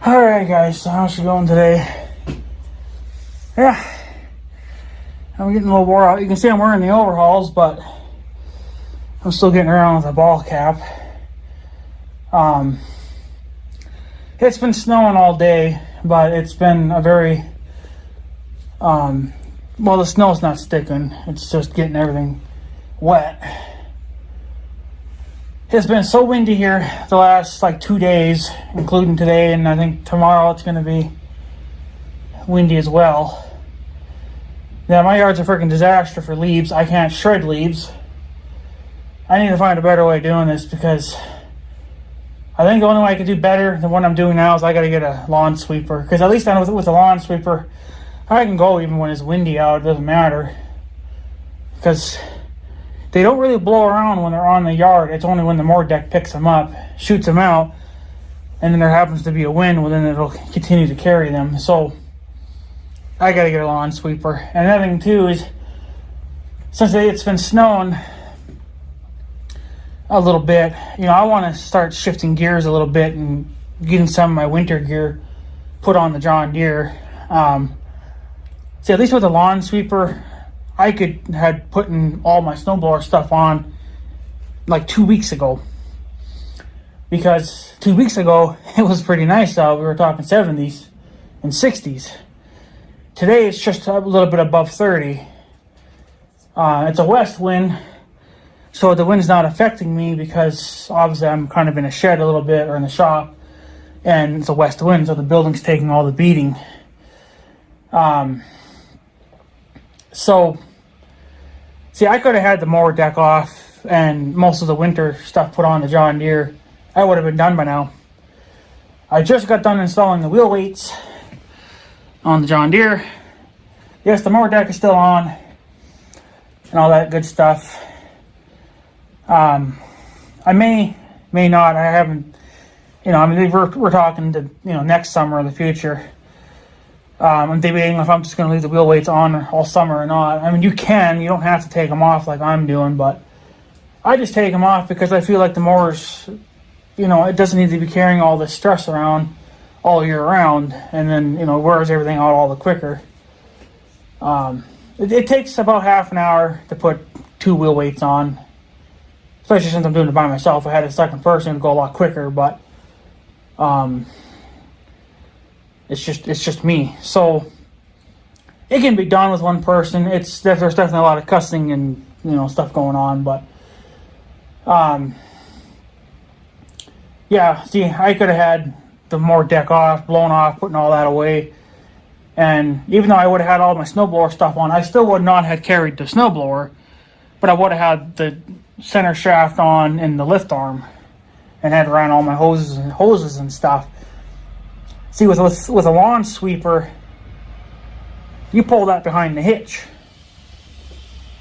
Alright guys, so how's she going today? Yeah, I'm getting a little wore out. You can see I'm wearing the overalls, but I'm still getting around with a ball cap. It's been snowing all day, but it's been a very, well, the snow's not sticking. It's just getting everything wet. It's been so windy here the last 2 days, including today, and I think tomorrow it's going to be windy as well. Yeah, my yard's a freaking disaster for leaves. I can't shred leaves. I need to find a better way of doing this because I think the only way I can do better than what I'm doing now is I got to get a lawn sweeper. Because at least with a lawn sweeper, I can go even when it's windy out. It doesn't matter. Because they don't really blow around when they're on the yard. It's only when the mower deck picks them up, shoots them out, and then there happens to be a wind, well then it'll continue to carry them. So I gotta get a lawn sweeper. And another thing too is, since it's been snowing a little bit, I want to start shifting gears a little bit and getting some of my winter gear put on the John Deere. See, at least with a lawn sweeper, I had putting all my snowblower stuff on 2 weeks ago. Because 2 weeks ago, it was pretty nice out. We were talking 70s and 60s. Today, it's just a little bit above 30. It's a west wind, so the wind's not affecting me because obviously I'm kind of in a shed a little bit or in the shop. And it's a west wind, so the building's taking all the beating. So, see, I could have had the mower deck off and most of the winter stuff put on the John Deere. I would have been done by now. I just got done installing the wheel weights on the John Deere. Yes, the mower deck is still on and all that good stuff. I may not. I haven't, we're talking to, next summer in the future. I'm debating if I'm just going to leave the wheel weights on all summer or not. I mean, you don't have to take them off like I'm doing, but I just take them off because I feel like the mower's, it doesn't need to be carrying all this stress around all year round, and then, wears everything out all the quicker. It takes about half an hour to put 2 wheel weights on, especially since I'm doing it by myself. If I had a second person, it'd go a lot quicker, but it's just me. So it can be done with one person. There's definitely a lot of cussing and stuff going on, but yeah. See, I could have had the mower deck off, blown off, putting all that away, and even though I would have had all my snowblower stuff on, I still would not have carried the snowblower, but I would have had the center shaft on and the lift arm, and had ran all my hoses and stuff. See, with a lawn sweeper, you pull that behind the hitch,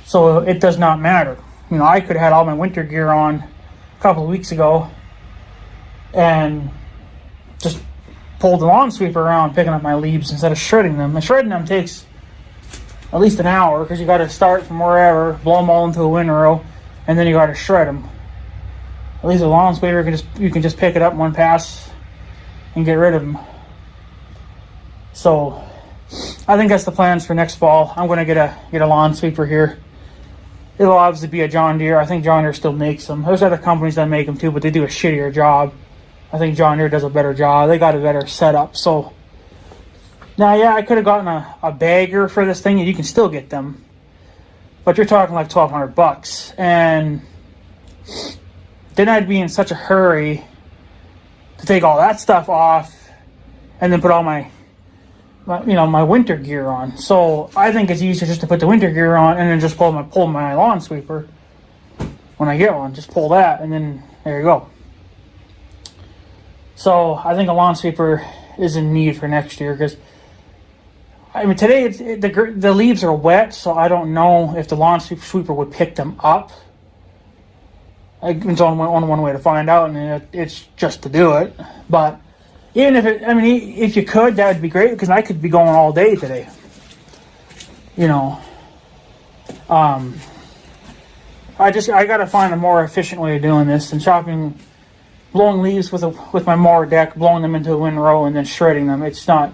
so it does not matter. I could have had all my winter gear on a couple of weeks ago and just pulled the lawn sweeper around picking up my leaves instead of shredding them. And shredding them takes at least an hour because you got to start from wherever, blow them all into a windrow, and then you got to shred them. At least a lawn sweeper you can just pick it up in one pass and get rid of them. So I think that's the plans for next fall. I'm going to get a lawn sweeper here. It'll obviously be a John Deere. I think John Deere still makes them. There's other companies that make them too, but they do a shittier job. I think John Deere does a better job. They got a better setup. So now, yeah, I could have gotten a bagger for this thing, and you can still get them, but you're talking like $1,200, and then I'd be in such a hurry to take all that stuff off and then put all my winter gear on. So I think it's easier just to put the winter gear on and then just pull my lawn sweeper when I get one. Just pull that, and then there you go. So I think a lawn sweeper is in need for next year because, today the leaves are wet, so I don't know if the lawn sweeper would pick them up. It's only one way to find out, and it's just to do it. But even if you could, that would be great because I could be going all day today. I got to find a more efficient way of doing this, and chopping blowing leaves with my mower deck, blowing them into a windrow, and then shredding them. It's not.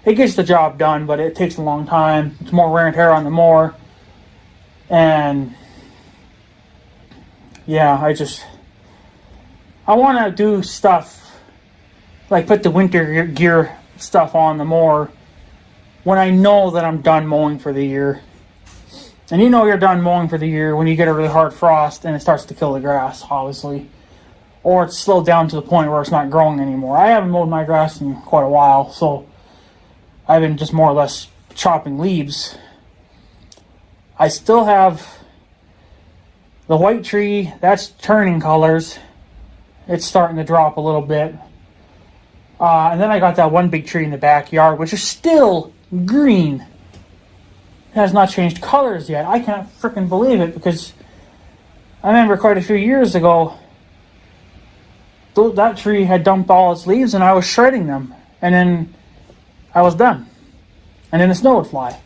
It gets the job done, but it takes a long time. It's more wear and tear on the mower, and yeah, I want to do stuff like put the winter gear stuff on the mower when I know that I'm done mowing for the year. And you know you're done mowing for the year when you get a really hard frost and it starts to kill the grass, obviously. Or it's slowed down to the point where it's not growing anymore. I haven't mowed my grass in quite a while, so I've been just more or less chopping leaves. I still have the white tree, that's turning colors. It's starting to drop a little bit. And then I got that one big tree in the backyard, which is still green. It has not changed colors yet. I can't freaking believe it, because I remember quite a few years ago, that tree had dumped all its leaves and I was shredding them. And then I was done. And then the snow would fly.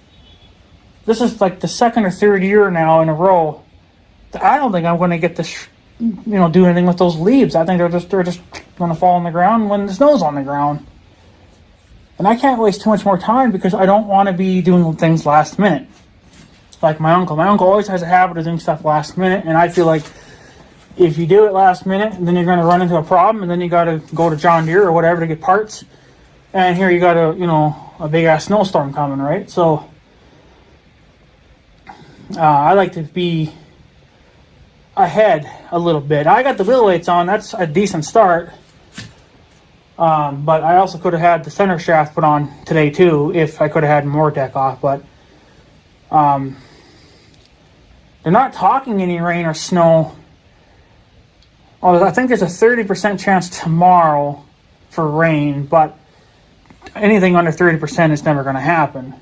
This is like the second or third year now in a row. I don't think I'm going to get this, do anything with those leaves. I think they're just going to fall on the ground when the snow's on the ground. And I can't waste too much more time because I don't want to be doing things last minute. Like my uncle. My uncle always has a habit of doing stuff last minute, and I feel like if you do it last minute, then you're going to run into a problem, and then you got to go to John Deere or whatever to get parts. And here you got a big ass snowstorm coming, right? So I like to be ahead a little bit. I got the wheel weights on. That's a decent start. But I also could have had the center shaft put on today too if I could have had more deck off. But they're not talking any rain or snow. Oh, I think there's a 30% chance tomorrow for rain, but anything under 30% is never going to happen.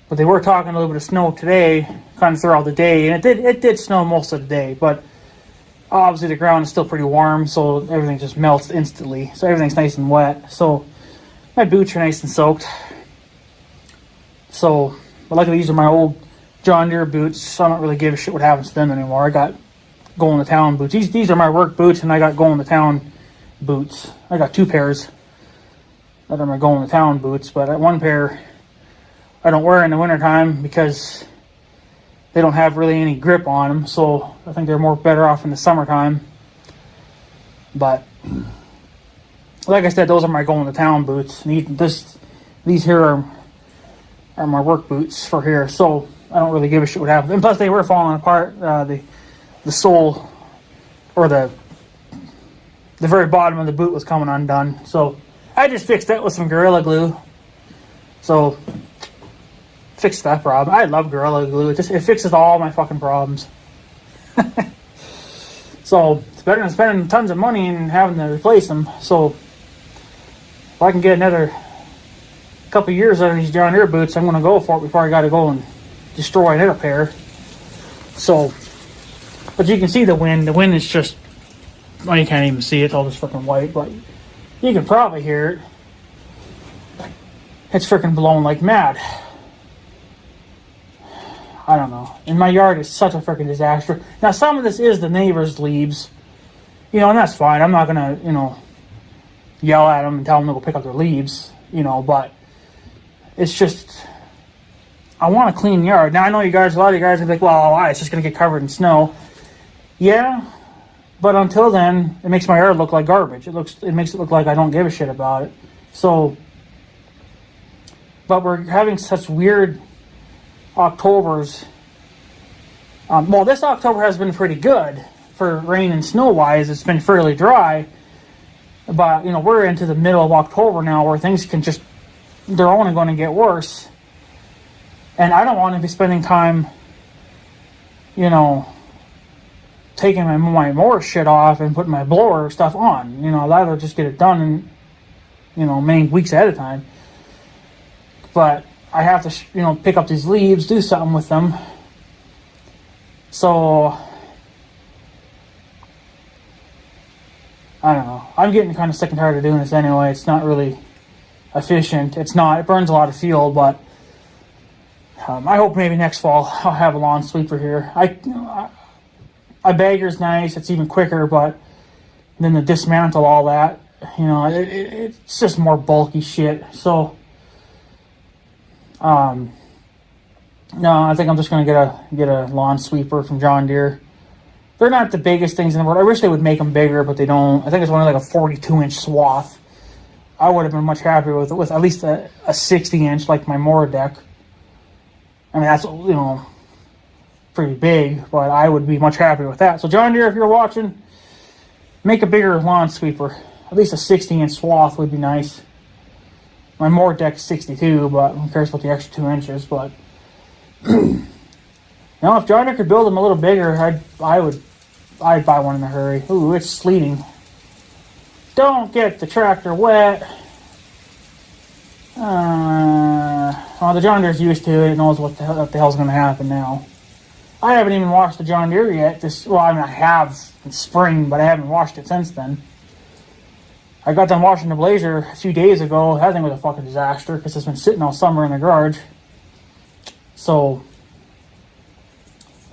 But they were talking a little bit of snow today, kind of throughout the day, and it did snow most of the day, but obviously the ground is still pretty warm, so everything just melts instantly. So everything's nice and wet. So my boots are nice and soaked. So, but luckily these are my old John Deere boots, so I don't really give a shit what happens to them anymore. I got going to town boots. These are my work boots, and I got going to town boots. I got two pairs that are my going to town boots, but one pair I don't wear in the wintertime because they don't have really any grip on them, so I think they're better off in the summertime. But like I said, those are my going to town boots. These here are my work boots for here, so I don't really give a shit what happens. And plus, they were falling apart. The sole, or the very bottom of the boot was coming undone. So I just fixed that with some Gorilla Glue. So fixed that problem. I love Gorilla Glue. It fixes all my fucking problems. So it's better than spending tons of money and having to replace them. So if I can get another couple years out of these John Deere boots, I'm going to go for it before I got to go and destroy another pair. So, but you can see the wind. The wind is just, well, you can't even see it. It's all just freaking white, but you can probably hear it. It's freaking blowing like mad. I don't know. And my yard is such a freaking disaster. Now, some of this is the neighbor's leaves. And that's fine. I'm not going to, yell at them and tell them to go pick up their leaves, but it's just, I want a clean yard. Now, I know a lot of you guys are like, well, why? It's just going to get covered in snow. Yeah, but until then, it makes my yard look like garbage. It makes it look like I don't give a shit about it. So, but we're having such weird Octobers. Well, this October has been pretty good for rain and snow wise. It's been fairly dry, but we're into the middle of October now, where things they're only going to get worse. And I don't want to be spending time, taking my mower shit off and putting my blower stuff on. I'd rather just get it done in, many weeks ahead of time. But I have to, pick up these leaves, do something with them. So, I don't know. I'm getting kind of sick and tired of doing this anyway. It's not really efficient. It burns a lot of fuel, but I hope maybe next fall I'll have a lawn sweeper here. A bagger's nice. It's even quicker, but then to dismantle all that, it's just more bulky shit. So, no, I think I'm just gonna get a lawn sweeper from John Deere. They're not the biggest things in the world. I wish they would make them bigger, but they don't. I think it's only like a 42-inch swath. I would have been much happier with at least a 60-inch like my Moradec. I mean, that's, pretty big, but I would be much happier with that. So John Deere, if you're watching, make a bigger lawn sweeper. At least a 60-inch swath would be nice. My Moradec's 62, but who cares about the extra 2 inches? But if John Deere could build them a little bigger, I'd buy one in a hurry. Ooh, it's sleeting. Don't get the tractor wet. Well, the John Deere's used to it. It knows what the hell's going to happen now. I haven't even washed the John Deere yet. I have in spring, but I haven't washed it since then. I got done washing the Blazer a few days ago. That thing was a fucking disaster because it's been sitting all summer in the garage. So,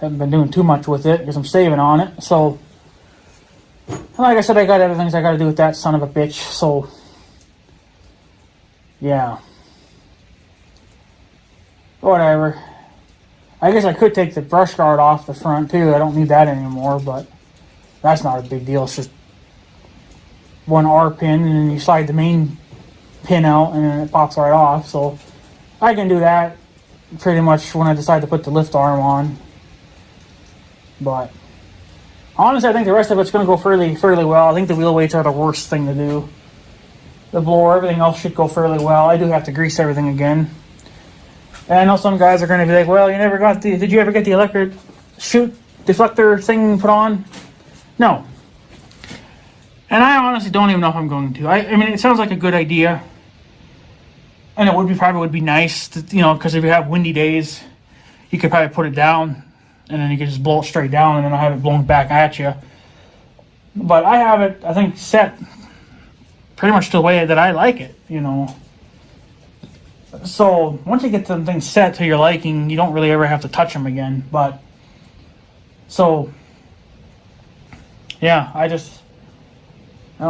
haven't been doing too much with it because I'm saving on it. So, like I said, I got other things I got to do with that son of a bitch. So, yeah. Whatever. I guess I could take the brush guard off the front too. I don't need that anymore, but that's not a big deal. It's just one R pin, and then you slide the main pin out, and then it pops right off. So I can do that pretty much when I decide to put the lift arm on. But honestly, I think the rest of it's going to go fairly well. I think the wheel weights are the worst thing to do. The blower, everything else should go fairly well. I do have to grease everything again. And I know some guys are going to be like, well, did you ever get the electric chute deflector thing put on? No. And I honestly don't even know if I'm going to. I mean, it sounds like a good idea. And it probably would be nice, because if you have windy days, you could probably put it down, and then you could just blow it straight down, and then I have it blown back at you. But I have it, I think, set pretty much the way that I like it, So once you get some things set to your liking, you don't really ever have to touch them again. But so yeah, I don't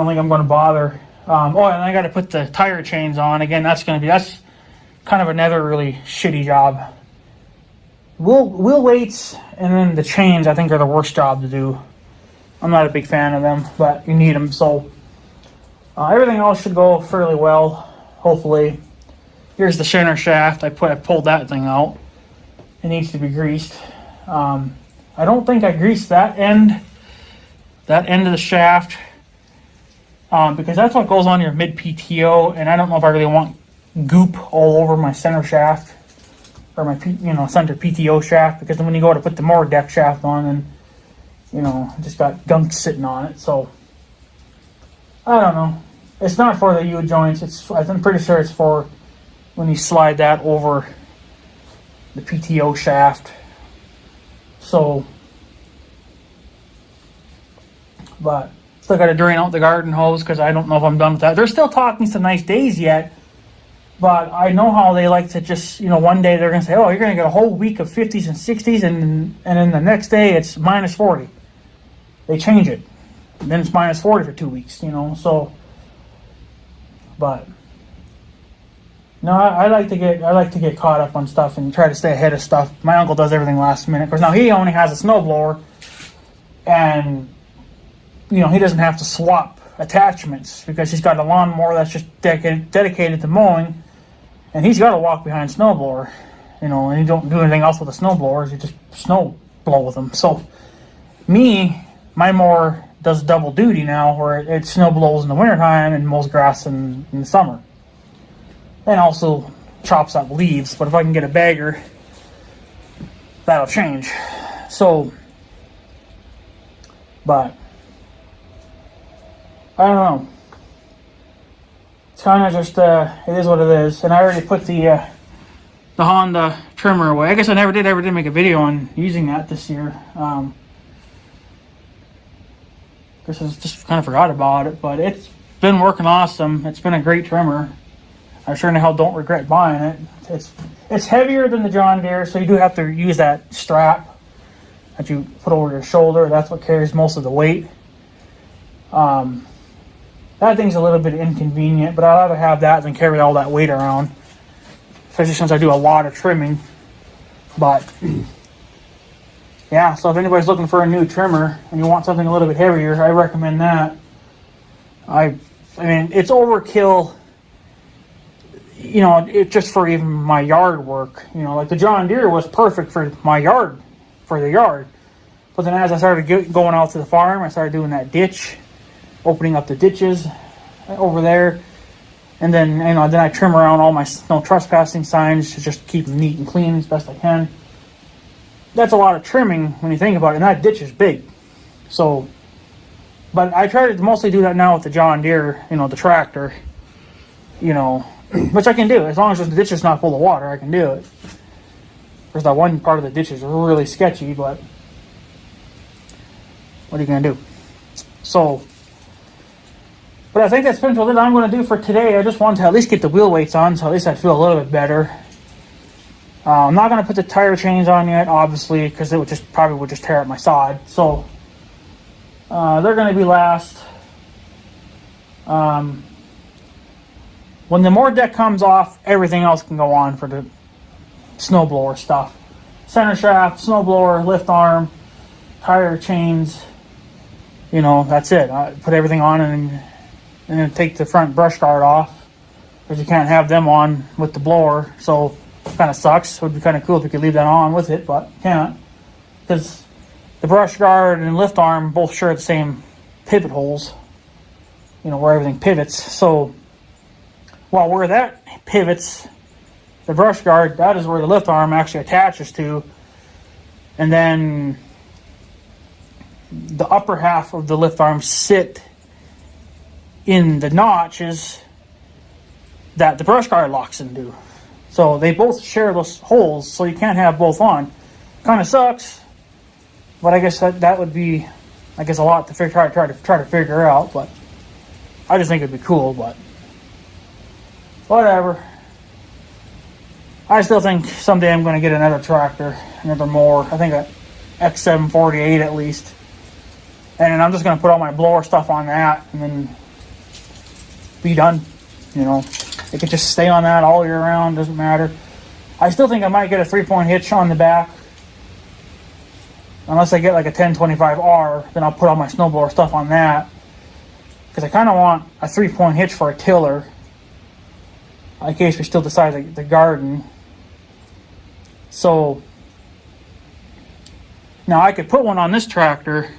think I'm going to bother. And I got to put the tire chains on again. That's kind of another really shitty job. Wheel weights and then the chains, I think, are the worst job to do. I'm not a big fan of them, but you need them. So everything else should go fairly well, hopefully. Here's the center shaft. I pulled that thing out. It needs to be greased. I don't think I greased that end of the shaft, because that's what goes on your mid PTO, and I don't know if I really want goop all over my center shaft or my center PTO shaft, because then when you go to put the Moradec shaft on, and it just got gunk sitting on it. So I don't know. It's not for the U joints. I'm pretty sure it's for when you slide that over the PTO shaft. So, but still got to drain out the garden hose because I don't know if I'm done with that. They're still talking some nice days yet, but I know how they like to just, one day they're going to say, oh, you're going to get a whole week of 50s and 60s, and then the next day it's minus 40. They change it. And then it's minus 40 for 2 weeks, so, but no, I like to get caught up on stuff and try to stay ahead of stuff. My uncle does everything last minute. Because now he only has a snowblower, and he doesn't have to swap attachments because he's got a lawnmower that's just dedicated to mowing, and he's got to walk behind snowblower, and he don't do anything else with the snowblowers. You just snow blow with them. So my mower does double duty now, where it snow blows in the wintertime and mows grass in the summer. And also chops up leaves. But if I can get a bagger, that'll change. So, but I don't know. It's kind of just, it is what it is. And I already put the Honda trimmer away. I guess I never did make a video on using that this year. Guess I just kind of forgot about it. But it's been working awesome. It's been a great trimmer. I sure in the hell don't regret buying it. It's heavier than the John Deere, so you do have to use that strap that you put over your shoulder. That's what carries most of the weight. That thing's a little bit inconvenient, but I'd rather have that than carry all that weight around, especially since I do a lot of trimming. But yeah, so if anybody's looking for a new trimmer and you want something a little bit heavier, I recommend that. I mean, it's overkill, you know, it just for even my yard work. You know, like the John Deere was perfect for my yard, for the yard. But then as I started going out to the farm, I started doing that ditch, opening up the ditches over there. And then, you know, then I trim around all my no trespassing signs to just keep them neat and clean as best I can. That's a lot of trimming when you think about it, and that ditch is big. So, but I try to mostly do that now with the John Deere, you know, the tractor, you know, which I can do. As long as the ditch is not full of water, I can do it. There's that one part of the ditch is really sketchy, but what are you going to do? So, but I think that's pretty much what I'm going to do for today. I just wanted to at least get the wheel weights on, so at least I feel a little bit better. I'm not going to put the tire chains on yet, obviously, because it would just probably tear up my sod. So they're going to be last. When the more deck comes off, everything else can go on for the snowblower stuff. Center shaft, snowblower, lift arm, tire chains. You know, that's it. I put everything on and then take the front brush guard off, because you can't have them on with the blower. So kind of sucks. It would be kind of cool if you could leave that on with it, but can't, because the brush guard and lift arm both share the same pivot holes, you know, where everything pivots. So, well, where that pivots, the brush guard, that is where the lift arm actually attaches to, and then the upper half of the lift arm sit in the notches that the brush guard locks into. So they both share those holes, so you can't have both on. Kind of sucks, but I guess that would be, I guess, a lot to try to figure out. But I just think it'd be cool. But whatever. I still think someday I'm going to get another tractor, another mower. I think a X748 at least, and I'm just going to put all my blower stuff on that, and then be done. You know, it could just stay on that all year round, doesn't matter. I still think I might get a 3-point hitch on the back. Unless I get like a 1025R, then I'll put all my snowblower stuff on that. Because I kind of want a 3-point hitch for a tiller, in case we still decide the garden. So, now I could put one on this tractor,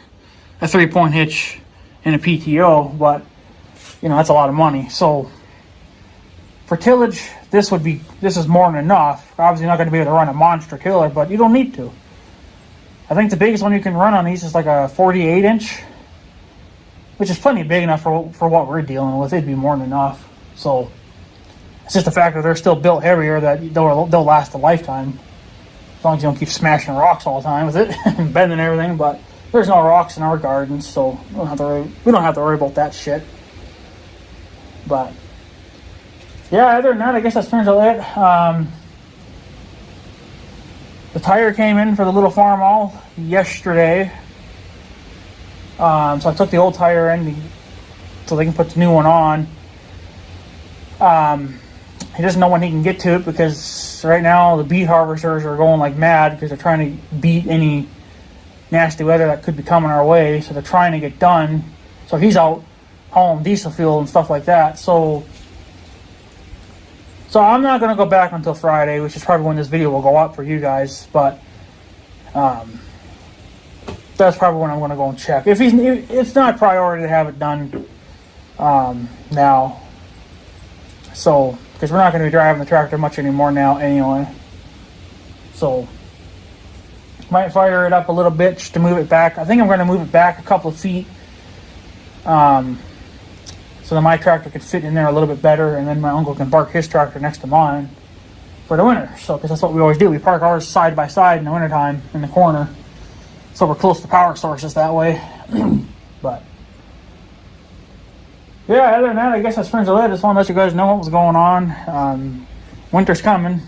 a 3-point hitch and a PTO, but, you know, that's a lot of money. So, for tillage, this is more than enough. Obviously, you're not going to be able to run a monster tiller, but you don't need to. I think the biggest one you can run on these is like a 48-inch, which is plenty big enough for what we're dealing with. It'd be more than enough. So it's just the fact that they're still built heavier that they'll last a lifetime, as long as you don't keep smashing rocks all the time with it and bending everything. But there's no rocks in our gardens, so we don't have to worry about that shit. But yeah, other than that, I guess that's pretty much it. The tire came in for the little farm all yesterday. So I took the old tire in so they can put the new one on. He doesn't know when he can get to it, because right now the beet harvesters are going like mad because they're trying to beat any nasty weather that could be coming our way. So they're trying to get done. So he's out hauling diesel fuel and stuff like that. So I'm not going to go back until Friday, which is probably when this video will go up for you guys. But that's probably when I'm going to go and check. If it's not priority to have it done now. So, because we're not going to be driving the tractor much anymore now anyway. So, might fire it up a little bit just to move it back. I think I'm going to move it back a couple of feet. So that my tractor could fit in there a little bit better, and then my uncle can park his tractor next to mine for the winter. So, because that's what we always do. We park ours side by side in the wintertime in the corner. So we're close to power sources that way. But, yeah, other than that, I guess that's pretty much it. I just want to let you guys know what was going on. Winter's coming.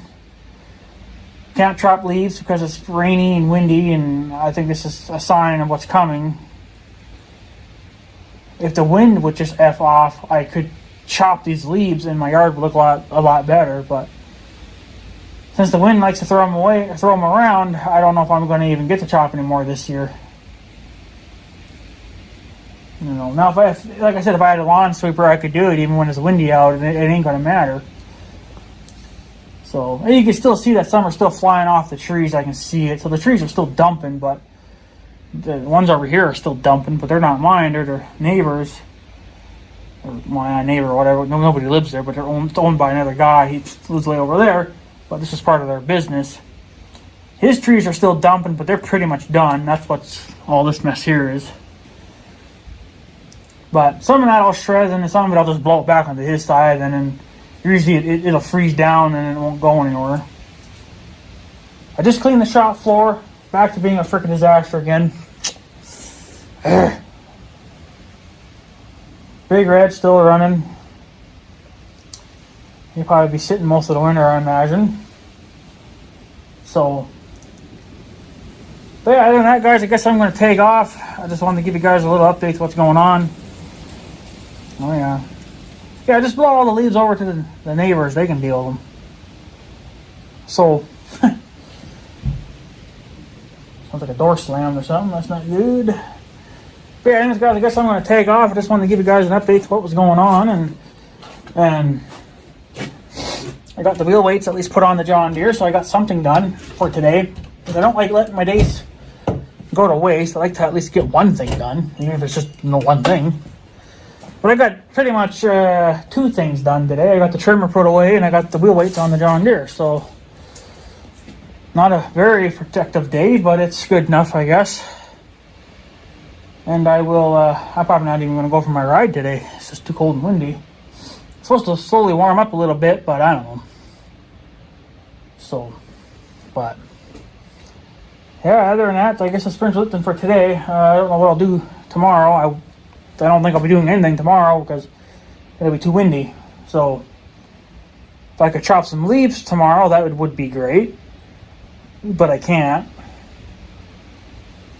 Can't chop leaves because it's rainy and windy, and I think this is a sign of what's coming. if the wind would just F off, I could chop these leaves and my yard would look a lot better. But since the wind likes to throw them away, throw them around, I don't know if I'm going to even get to chop anymore this year. You know, now like I said, if I had a lawn sweeper, I could do it even when it's windy out, and it ain't going to matter. So, and you can still see that some are still flying off the trees. I can see it. So the trees are still dumping, but the ones over here are still dumping, but they're not mine. They're their neighbors. Or my neighbor or whatever. Nobody lives there, but they're owned by another guy. He lives way over there, but this is part of their business. His trees are still dumping, but they're pretty much done. That's what all this mess here is. But some of that I'll shred, and then some of it I'll just blow it back onto his side, and then usually it'll freeze down and it won't go anywhere. I just cleaned the shop floor. Back to being a freaking disaster again. Big Red still running. He'll probably be sitting most of the winter, I imagine. So, but yeah, other than that, guys, I guess I'm going to take off. I just wanted to give you guys a little update to what's going on. Oh, yeah. Yeah, just blow all the leaves over to the neighbors. They can deal with them. So, sounds like a door slammed or something. That's not good. But yeah, anyways, guys, I guess I'm going to take off. I just wanted to give you guys an update to what was going on. And I got the wheel weights at least put on the John Deere, so I got something done for today. Because I don't like letting my days go to waste. I like to at least get one thing done, even if it's just one thing. But I got pretty much 2 things done today. I got the trimmer put away, and I got the wheel weights on the John Deere. So, not a very protective day, but it's good enough, I guess. And I'm probably not even going to go for my ride today. It's just too cold and windy. It's supposed to slowly warm up a little bit, but I don't know. So, but yeah, other than that, I guess that's pretty much lifting for today. I don't know what I'll do tomorrow. I don't think I'll be doing anything tomorrow because it'll be too windy. So if I could chop some leaves tomorrow, that would be great. But I can't.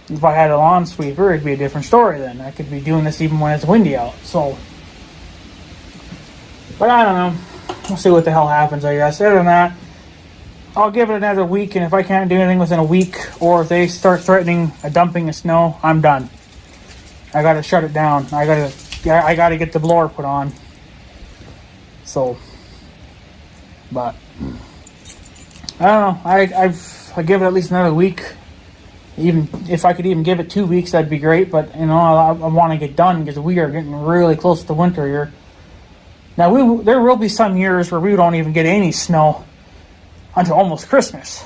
If I had a lawn sweeper, it'd be a different story then. I could be doing this even when it's windy out. So, but I don't know. We'll see what the hell happens, I guess. Other than that, I'll give it another week, and if I can't do anything within a week, or if they start threatening a dumping of snow, I'm done. I gotta shut it down. I gotta get the blower put on. So, but I don't know. I give it at least another week. Even if I could even give it 2 weeks, that'd be great. But you know, I want to get done because we are getting really close to winter here. Now there will be some years where we don't even get any snow until almost Christmas.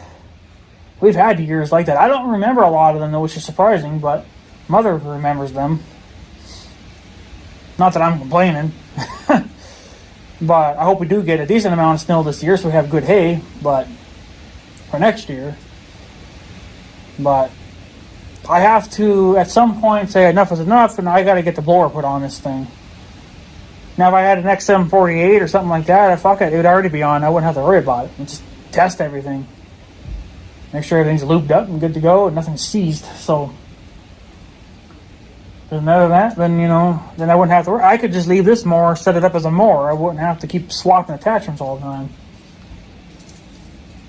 We've had years like that. I don't remember a lot of them though, which is surprising, but Mother remembers them. Not that I'm complaining. But I hope we do get a decent amount of snow this year so we have good hay, but for next year. But I have to at some point say enough is enough, and I got to get the blower put on this thing. Now if I had an XM48 or something like that, fuck it would already be on. I wouldn't have to worry about it. And just test everything. Make sure everything's lubed up and good to go and nothing's seized. So other than that, then then I wouldn't have to worry. I could just leave this mower, set it up as a mower. I wouldn't have to keep swapping attachments all the time.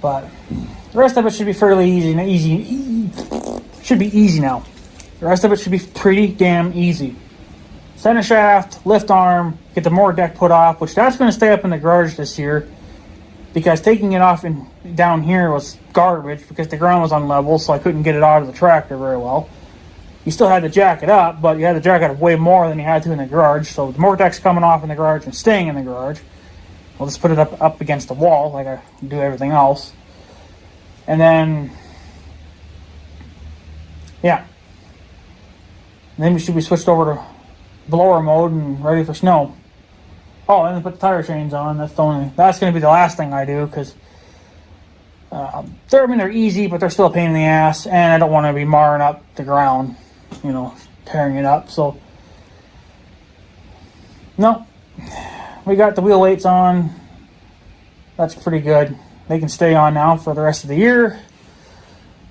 But the rest of it should be fairly easy. Should be easy now. The rest of it should be pretty damn easy. Center shaft, lift arm, get the mower deck put off, which that's going to stay up in the garage this year because taking it off down here was garbage because the ground was unlevel, so I couldn't get it out of the tractor very well. You still had to jack it up, but you had to jack it up way more than you had to in the garage. So the mower deck's coming off in the garage and staying in the garage. I'll just put it up against the wall like I do everything else. And then, yeah. And then we should be switched over to blower mode and ready for snow. Oh, and then put the tire chains on. That's going to be the last thing I do because they're easy, but they're still a pain in the ass, and I don't want to be marring up the ground, tearing it up. So, no, we got the wheel weights on. That's pretty good. They can stay on now for the rest of the year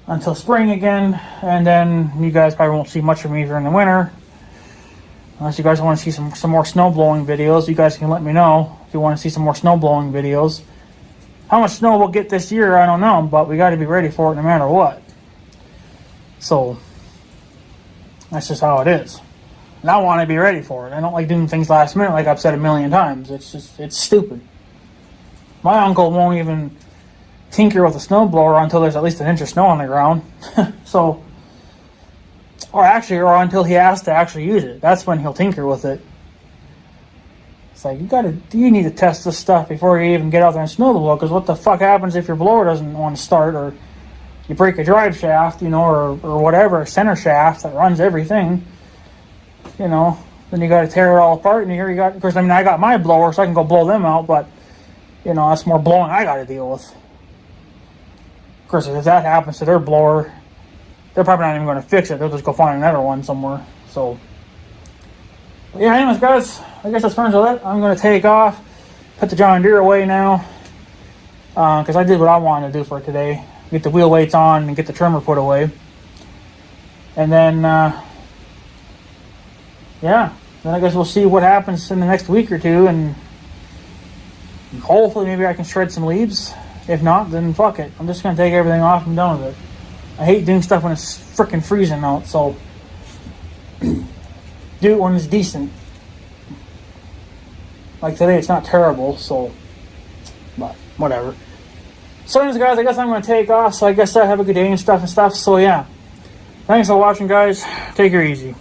until spring again, and then you guys probably won't see much of me during the winter. Unless you guys want to see some more snow blowing videos, you guys can let me know if you want to see some more snow blowing videos. How much snow we'll get this year, I don't know, but we got to be ready for it no matter what. So that's just how it is. And I want to be ready for it. I don't like doing things last minute, like I've said a million times. It's stupid. My uncle won't even tinker with a snowblower until there's at least an inch of snow on the ground. So, or until he has to actually use it. That's when he'll tinker with it. It's like, you need to test this stuff before you even get out there and snow the blower, because what the fuck happens if your blower doesn't want to start, or you break a drive shaft, or whatever, a center shaft that runs everything, then you got to tear it all apart, and here you got, of course, I got my blower, so I can go blow them out, but, that's more blowing I got to deal with. Of course, if that happens to their blower, they're probably not even going to fix it. They'll just go find another one somewhere. So, yeah, anyways, guys, I guess that's turns with it. I'm going to take off, put the John Deere away now, because I did what I wanted to do for today. Get the wheel weights on and get the trimmer put away. And then, then I guess we'll see what happens in the next week or two, and hopefully maybe I can shred some leaves. If not, then fuck it. I'm just going to take everything off and done with it. I hate doing stuff when it's freaking freezing out, so do it when it's decent. Like today, it's not terrible, so, but whatever. So anyways, guys, I guess I'm going to take off, so I guess I have a good day and stuff, so yeah. Thanks for watching, guys. Take her easy.